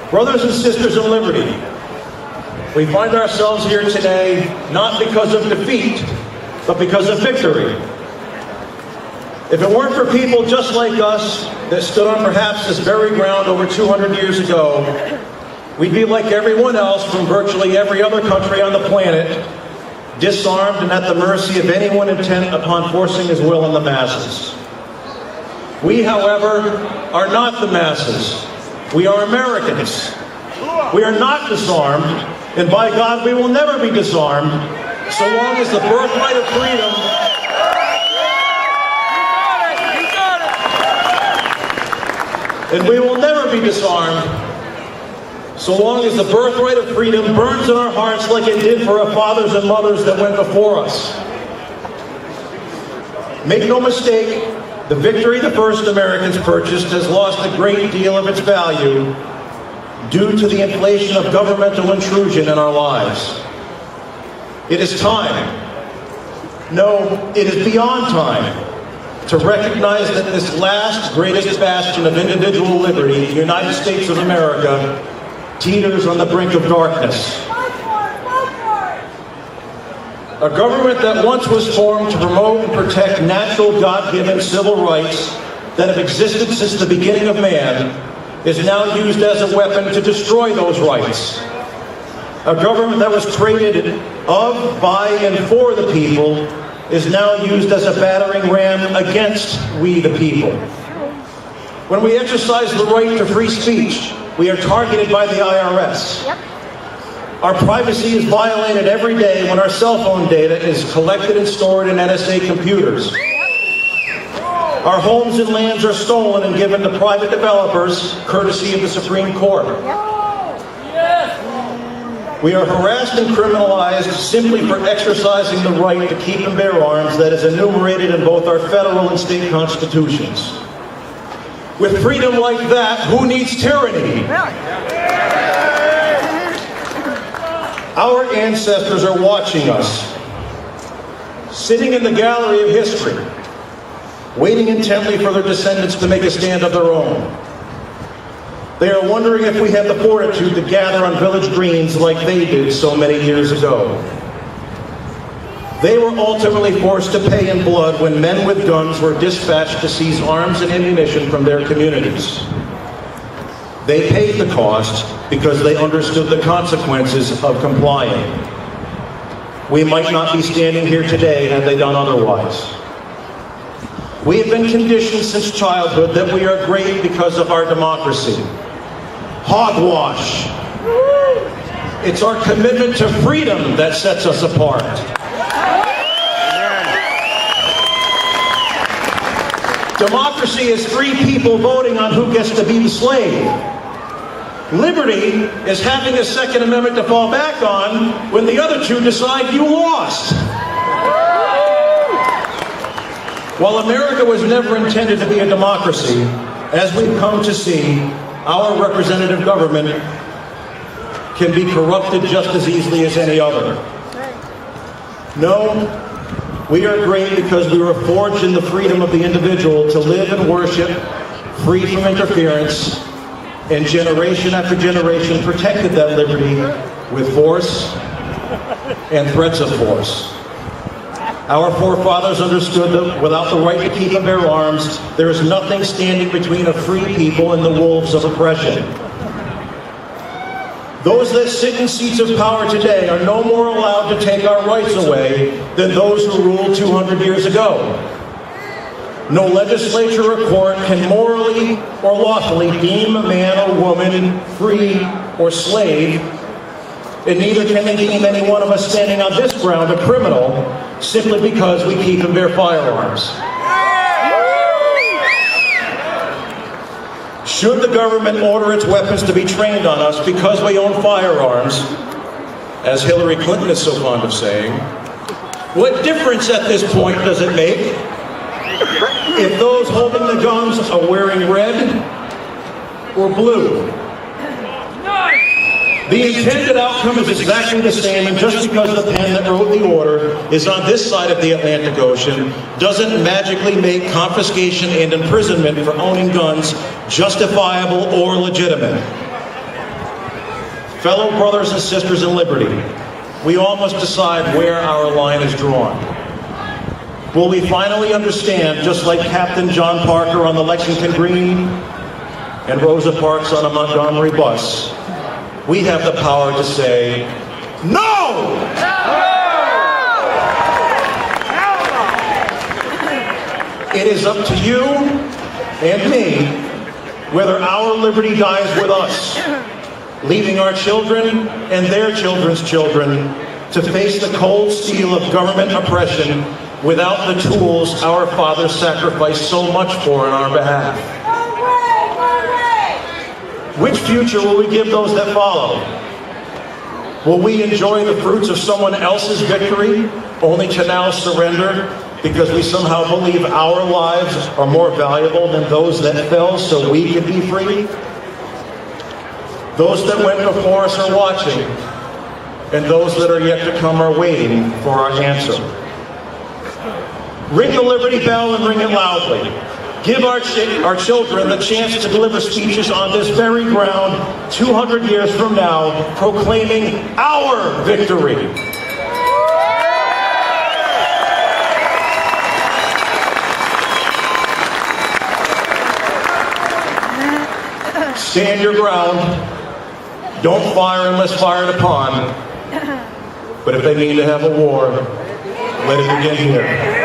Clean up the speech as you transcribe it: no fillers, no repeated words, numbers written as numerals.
Brothers and sisters in liberty, we find ourselves here today not because of defeat, but because of victory. If it weren't for people just like us that stood on perhaps this very ground over 200 years ago, we'd be like everyone else from virtually every other country on the planet, disarmed and at the mercy of anyone intent upon forcing his will on the masses. We, however, are not the masses. We are Americans. We are not disarmed, and by God, we will never be disarmed, so long as the birthright of freedom and we will never be disarmed, so long as the birthright of freedom burns in our hearts like it did for our fathers and mothers that went before us. Make no mistake, the victory the first Americans purchased has lost a great deal of its value due to the inflation of governmental intrusion in our lives. It is time, no, it is beyond time, to recognize that this last greatest bastion of individual liberty, the United States of America, teeters on the brink of darkness. A government that once was formed to promote and protect natural, God-given civil rights that have existed since the beginning of man is now used as a weapon to destroy those rights. A government that was created of, by, and for the people is now used as a battering ram against we the people. When we exercise the right to free speech, we are targeted by the IRS. Yep. Our privacy is violated every day when our cell phone data is collected and stored in NSA computers. Our homes and lands are stolen and given to private developers, courtesy of the Supreme Court. We are harassed and criminalized simply for exercising the right to keep and bear arms that is enumerated in both our federal and state constitutions. With freedom like that, who needs tyranny? Our ancestors are watching us, sitting in the gallery of history, waiting intently for their descendants to make a stand of their own. They are wondering if we have the fortitude to gather on village greens like they did so many years ago. They were ultimately forced to pay in blood when men with guns were dispatched to seize arms and ammunition from their communities. They paid the cost because they understood the consequences of complying. We might not be standing here today had they done otherwise. We have been conditioned since childhood that we are great because of our democracy. Hogwash. It's our commitment to freedom that sets us apart. Democracy is three people voting on who gets to be the slave. Liberty is having a Second Amendment to fall back on when the other two decide you lost. While America was never intended to be a democracy, as we've come to see, our representative government can be corrupted just as easily as any other. No, we are great because we were forged in the freedom of the individual to live and worship free from interference, and generation after generation protected that liberty with force and threats of force. Our forefathers understood that without the right to keep and bear arms, there is nothing standing between a free people and the wolves of oppression. Those that sit in seats of power today are no more allowed to take our rights away than those who ruled 200 years ago. No legislature or court can morally or lawfully deem a man or woman free or slave, and neither can they deem any one of us standing on this ground a criminal simply because we keep and bear firearms. Should the government order its weapons to be trained on us because we own firearms, as Hillary Clinton is so fond of saying, what difference at this point does it make if those holding the guns are wearing red or blue? The intended outcome is exactly the same, and just because the pen that wrote the order is on this side of the Atlantic Ocean doesn't magically make confiscation and imprisonment for owning guns justifiable or legitimate. Fellow brothers and sisters in liberty, we all must decide where our line is drawn. Will we finally understand, just like Captain John Parker on the Lexington Green and Rosa Parks on a Montgomery bus, we have the power to say, no! It is up to you and me whether our liberty dies with us, leaving our children and their children's children to face the cold steel of government oppression without the tools our fathers sacrificed so much for in our behalf. Which future will we give those that follow? Will we enjoy the fruits of someone else's victory, only to now surrender because we somehow believe our lives are more valuable than those that fell so we could be free? Those that went before us are watching, and those that are yet to come are waiting for our answer. Ring the Liberty Bell and ring it loudly. Give our children the chance to deliver speeches on this very ground 200 years from now, proclaiming our victory. Stand your ground. Don't fire unless fired upon. But if they mean to have a war, let it begin here.